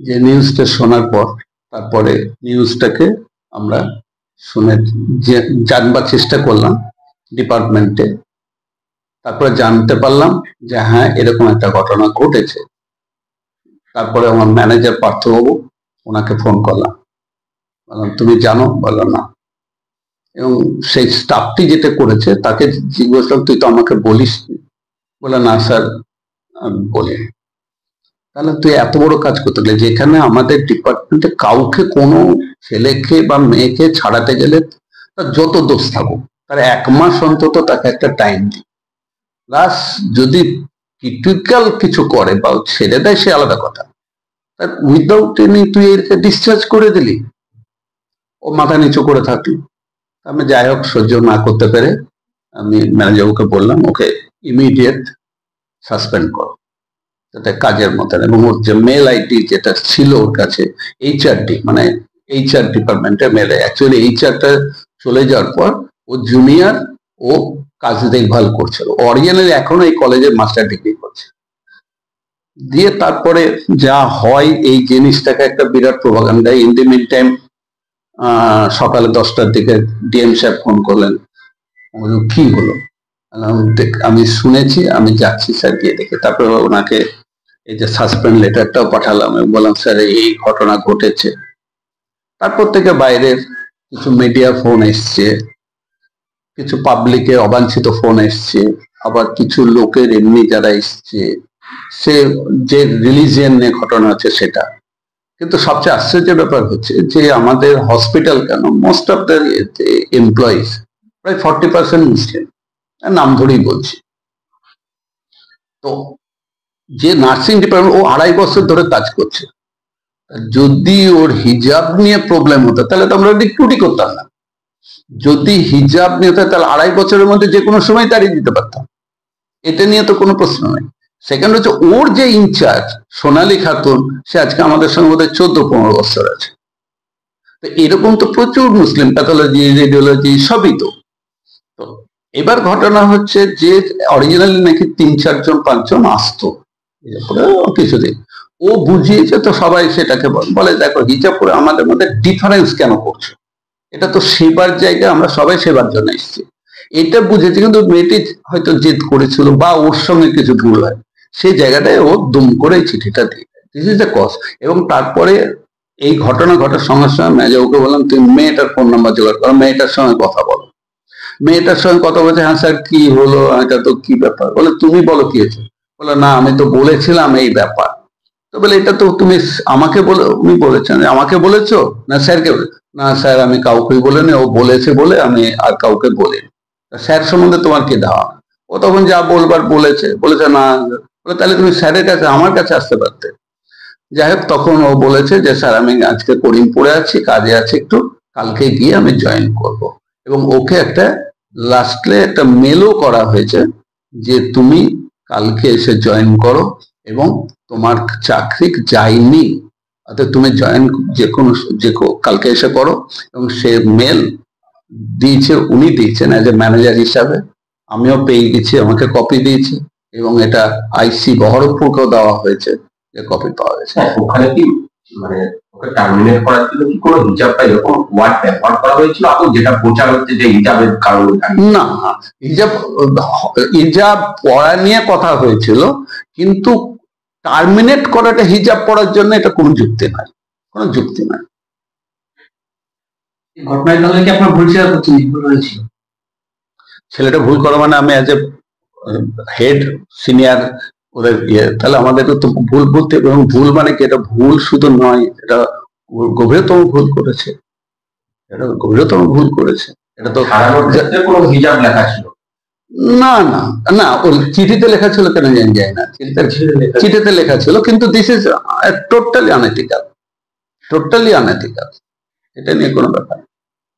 যে নিউজটা শোনার পর তারপরে নিউজটাকে আমরা শুনে জানবার চেষ্টা করলাম ডিপার্টমেন্টে। তারপরে জানতে পারলাম যে হ্যাঁ এরকম একটা ঘটনা ঘটেছে। তারপরে আমার ম্যানেজার পার্থবাবু, ওনাকে ফোন করলাম, বললাম তুমি জানো? বললাম না। এবং সেই স্টাফটি যেটা করেছে তাকে জিজ্ঞেস করলাম তুই তো আমাকে বলিস? বলে না স্যার বলি। তাহলে তুই এত বড় কাজ করতে গেলে, যেখানে আমাদের ডিপার্টমেন্টে কাউকে কোনো ছেলেকে বা মেয়েকে ছাড়াতে গেলে তার যত দোষ থাকুক তার 1 মাস অন্তত তাকে একটা টাইম দিই, প্লাস যদি ক্রিটিক্যাল কিছু করে বা ছেড়ে দেয় সে আলাদা কথা, উইদাউট এনি তুই একে ডিসচার্জ করে দিলি। ও মাথা নিচু করে থাকলো। আমি যাই হোক সহ্য না করতে পেরে আমি ম্যানেজারকে বললাম ওকে ইমিডিয়েট সাসপেন্ড করো, যাতে কাজের মতন। এবং ওর যে মেল আইডি যেটা ছিল ওর কাছে, এইচআরডি মানে এইচআর ডিপার্টমেন্টের মেল, অ্যাকচুয়ালি এইচআরটা চলে যাওয়ার পর ও জুনিয়র, ও কাজ দেখভাল করছিল, অরিজিনালি এখনো এই কলেজে মাস্টার ডিগ্রি করছে। দিয়ে তারপরে যা হয় এই জিনিসটাকে একটা বিরাট propaganda. In the meantime সকালে 10টার দিকে ডিএম সাহেব ফোন করলেন, কি হলো? আমি শুনেছি, আমি যাচ্ছি স্যার, গিয়ে দেখে। তারপরে ওনাকে এই যে সাসপেন্ড লেটারটাও পাঠালাম এবং বললাম স্যার এই ঘটনা ঘটেছে। তারপর থেকে বাইরের কিছু মিডিয়া ফোন এসছে, কিছু পাবলিকের অবাঞ্ছিত ফোন এসছে, আবার কিছু লোকের এমনি যারা এসছে, সে যে রিলিজিয়ন নিয়ে ঘটনা হচ্ছে সেটা। কিন্তু সবচেয়ে আশ্চর্যের ব্যাপার হচ্ছে যে আমাদের হসপিটাল কেন মোস্ট অফ দ্য এমপ্লয়িজ প্রায় 40% মুসলিম, নাম ধরেই বলছি। তো যে নার্সিং ডিপার্টমেন্ট, ও 2.5 বছর ধরে কাজ করছে। যদি ওর হিজাব নিয়ে প্রবলেম হতো তাহলে তো আমরা রিক্রুটই করতাম না। যদি হিজাব নিয়ে হতো তাহলে 2.5 বছরের মধ্যে যে কোনো সময় তাড়িয়ে দিতে পারতাম, এটা নিয়ে তো কোনো প্রশ্ন নেই। সেকেন্ড হচ্ছে ওর যে ইনচার্জ সোনালী খাতুন, সে আজকে আমাদের সঙ্গে বোধহয় 14-15 বছর আছে। তো এরকম তো প্রচুর মুসলিম, প্যাথোলজি, রেডিওলজি সবই তো। তো এবার ঘটনা হচ্ছে যে অরিজিনালি নাকি 3-4 জন 5 জন আসতো কিছুদিন, ও বুঝিয়েছে তো সবাই সেটাকে বলে দেখো হিজাব পরে আমাদের মধ্যে ডিফারেন্স কেন করছো, এটা তো সেবার জায়গা, আমরা সবাই সেবার জন্য এসেছি, এটা বুঝেছে। কিন্তু মেয়েটি হয়তো জেদ করেছিল বা ওর সঙ্গে কিছু ভুল হয়, সেই জায়গাটায় ও দুম করে চিঠিটা দিয়ে দেয়। This is the cause. এবং তারপরে এই ঘটনা ঘটার সঙ্গে সঙ্গে ম্যানেজারকে বললাম তুমি মেয়েটার ফোন নাম্বার জোগাড় করো, মেয়েটার সঙ্গে কথা বলো। মেয়েটার সঙ্গে কথা বলছে, হ্যাঁ স্যার কি হলো, এটা তো কি ব্যাপার? বলে তুমি বলো কি হয়েছে? বলে না আমি তো বলেছিলাম এই ব্যাপার। তো বলে এটা তো তুমি আমাকে বলে, উনি বলেছেন আমাকে বলেছো না স্যারকে? না স্যার আমি কাউকে বলিনি, ও বলেছে বলে আমি আর কাউকে বলিনি। স্যার সম্বন্ধে তোমার কি ধারণা? ও তখন যা বলবার বলেছে না। বলে তাহলে তুমি স্যারের কাছে আমার কাছে আসতে পারতে। যাই হোক তখন ও বলেছে যে স্যার আমি আজকে করিমপুরে আছি, কাজে আছে একটু, কালকে গিয়ে আমি জয়েন করব। এবং ওকে একটা লাস্টে একটা মেলও করা হয়েছে যে তুমি কালকে এসে জয়েন করো এবং তোমার চাকরি যায়নি, অর্থাৎ তুমি জয়েন যে কালকে এসে করো। এবং সে মেল দিয়েছে, উনি দিয়েছেন অ্যাজ এ ম্যানেজার হিসাবে, আমিও পেয়ে গেছি, আমাকে কপি দিয়েছে। এবং এটা আইসি বহরমপুরকেও দেওয়া হয়েছে, যে কপি পাওয়া গেছে। ওখানে কি মানে ওকে টার্মিনেট করার জন্য কি কোনো হিজাবটা এরকম ওয়ার্ড ব্যবহার করা হয়েছিল আপনি যেটা বোঝা হচ্ছে যে হিজাবের কারণে? না, হিজাব পড়া নিয়ে কথা হয়েছিল, কিন্তু টার্মিনেট করাটা হিজাব পড়ার জন্য এটা কোনো যুক্তি নাই, কোনো যুক্তি নাই। ঘটনায় তাহলে কি আপনার ভুল স্বীকার করছেন? ভুল হয়েছিল, ছেলেটা ভুল করা মানে আমি অ্যাজ এ হেড সিনিয়র ওদের তাহলে আমাদের তো ভুল বলতে, এবং ভুল মানে কি, এটা ভুল শুধু নয়, এটা গভীরতম ভুল করেছে, এটা গভীরতম ভুল করেছে। এটা তো কোনো হিজাব লেখা ছিল না, না না ওই চিঠিতে লেখা ছিল কেন জানি যায় না, চিঠিতে লেখা ছিল, কিন্তু this is totally unethical, totally unethical. এটা নিয়ে কোনো ব্যাপার।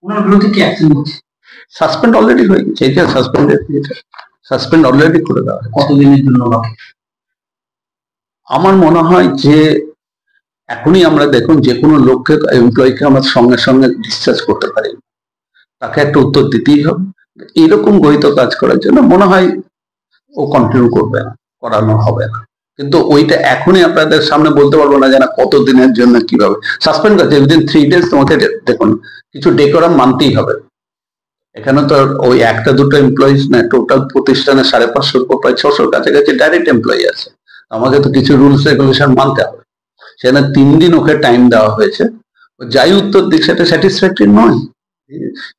ওনার বিরুদ্ধে কি অ্যাকশন হচ্ছে? সাসপেন্ড অলরেডি হয়ে গেছে, এটা সাসপেন্ড অলরেডি করে দেওয়া হয়। কতদিনের জন্য? আমার মনে হয় যে এখনই আমরা দেখুন যে কোনো লোককে, এমপ্লয়িকে আমরা সঙ্গে সঙ্গে ডিসচার্জ করতে পারি, তাকে একটা উত্তর দিতেই হবে। এরকম গহিত কাজ করার জন্য মনে হয় ও কন্টিনিউ করবে না, করানো হবে না। কিন্তু ওইটা এখনই আপনাদের সামনে বলতে পারবো না, যেন কত দিনের জন্য কিভাবে সাসপেন্ড করছে। উইদিন 3 days তোমাকে দেখুন কিছু ডেকোরাম মানতেই হবে। এখানে তো আর ওই একটা দুটো এমপ্লয়িজ না, টোটাল প্রতিষ্ঠানে 550 প্রায় 600 কাছাকাছি ডাইরেক্ট এমপ্লয়ি আছে। আমাকে তো কিছু রুলস রেগুলেশন মানতে হবে। সেখানে 3 দিন ওকে টাইম দেওয়া হয়েছে, যাই উত্তর দিক সেটা স্যাটিসফ্যাক্টরি নয়।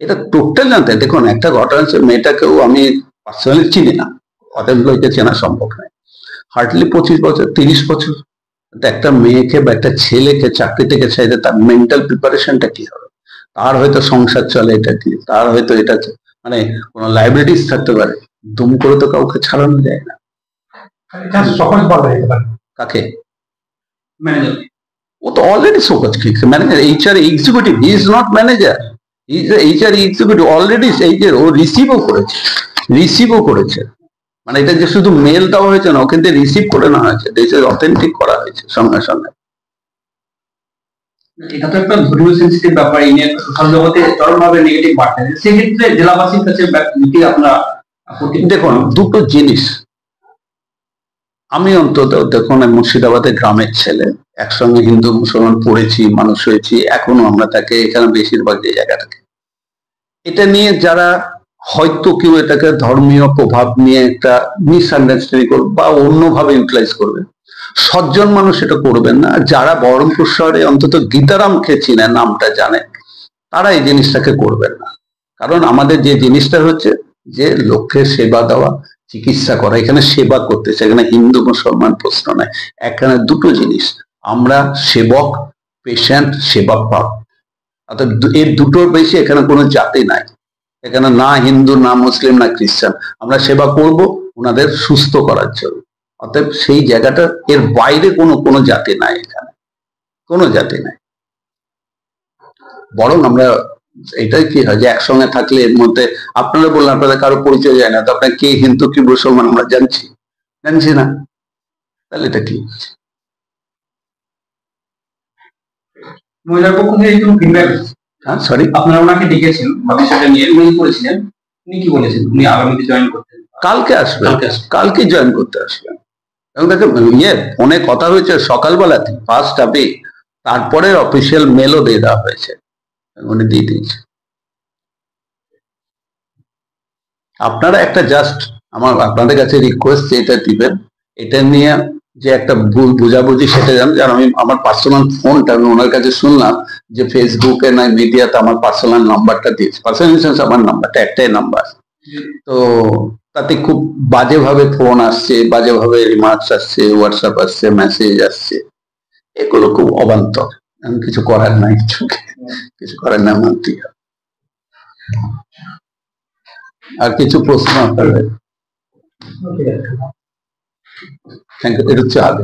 এটা টোটাল জানতে, দেখুন একটা ঘটনা হচ্ছে, মেয়েটাকেও আমি পার্সোনালি চিনি না, এমপ্লয়িকে চেনা সম্ভব নয়। হার্ডলি 25 বছর 30 বছর একটা মেয়েকে বা একটা ছেলেকে চাকরি থেকে চাইলে তার মেন্টাল প্রিপারেশনটা কি হবে? তার হয়তো সংসার চলে এটা কি, তার হয়তো এটা মানে কোনো লাইবিলিটিস থাকতে পারে, দুম করে তো কাউকে ছাড়ানো যায় না। কাকে? ম্যানেজার। ও তো অলরেডি শোকজ খেয়েছে। Manager HR executive, he is not manager, he is HR executive. Already এই যে ও রিসিভও করেছে, মানে এটা যে শুধু মেল দেওয়া হয়েছে না, ওখান থেকে রিসিভ করে নেওয়া হয়েছে, দেশে অথেন্টিক করা হয়েছে সঙ্গে সঙ্গে। এটা তো একটা ধর্মীয় সেন্সিটিভ ব্যাপার, এই নিয়ে সোশ্যাল জগতে চরমভাবে নেগেটিভ বার্তা। সেক্ষেত্রে জেলাবাসীর কাছে আপনারা দেখুন দুটো জিনিস, আমি অন্তত দেখুন মুর্শিদাবাদের গ্রামের ছেলে, একসঙ্গে হিন্দু মুসলমান পড়েছি, মানুষ হয়েছি, এখনো আমরা তাকে এখানে বেশিরভাগ এই জায়গাটাকে, এটা নিয়ে যারা হয়তো কেউ এটাকে ধর্মীয় প্রভাব নিয়ে একটা মিসআন্ডারস্ট্যান্ডিং করবে বা অন্যভাবে ইউটিলাইজ করবে, সজ্জন মানুষ এটা করবেন না। যারা বহরমপুর শহরে অন্তত গীতারামকে চিনে, নামটা জানে, তারা এই জিনিসটাকে করবেন না। কারণ আমাদের যে জিনিসটা হচ্ছে যে লোককে সেবা দেওয়া, চিকিৎসা করা, এখানে সেবা করতেছে, এখানে হিন্দু মুসলমান প্রশ্ন নয়, এখানে দুটো জিনিস, আমরা সেবক, পেশেন্ট, সেবা পাব, অর্থাৎ এর দুটোর বেশি এখানে কোনো জাতি নাই। এখানে না হিন্দু, না মুসলিম, না খ্রিস্টান, আমরা সেবা করব ওনাদের সুস্থ করার জন্য। অতএব সেই জায়গাটা, এর বাইরে কোনো জাতি নাই, এখানে কোনো জাতি নাই। বরং আমরা এটাই কি হয় যে একসঙ্গে থাকলে এর মধ্যে, আপনারা বললেন আপনাদের কারো পরিচয় যায় না, তো আপনার কে হিন্দু কি মুসলমান আমরা জানছি না, তাহলে এটা কি? মহিলার পক্ষ থেকে একটু ফিডব্যাক। হ্যাঁ সরি, আপনারা ওনাকে ডেকেছেন বা বিষয়টা নিয়ে মেইল করেছিলেন, উনি কি বলেছেন? উনি আগামীতে জয়েন করতেন, কালকে আসবেন, কালকে জয়েন করতে আসবেন। এবং দেখেন ফোনে কথা হয়েছে সকালবেলাতে ফার্স্ট আপে, তারপরে অফিসিয়াল মেলও দিয়ে দেওয়া হয়েছে, উনি দিয়ে দিয়েছে। আপনারা একটা জাস্ট আপনাদের কাছে রিকোয়েস্ট যে এটা দিবেন, এটা নিয়ে যে একটা ভুল বুঝাবুঝি সেটা জানেন। কারণ আমি আমার পার্সোনাল ফোনটা আমি ওনার কাছে শুনলাম যে ফেসবুকে না মিডিয়াতে আমার পার্সোনাল নাম্বারটা দিয়েছে, পার্সোনাল আমার নাম্বারটা একটাই নাম্বার, তো তাতে খুব বাজেভাবে ফোন আসছে, বাজেভাবে রিমার্কস আসছে, হোয়াটসঅ্যাপ আসছে, মেসেজ আসছে, এগুলো খুব অবান্তর। আমি কিছু করার নাই, কিছু করার না, মানতেই হবে। আর কিছু প্রশ্ন আপনাদের? Thank you. এটা হচ্ছে আগে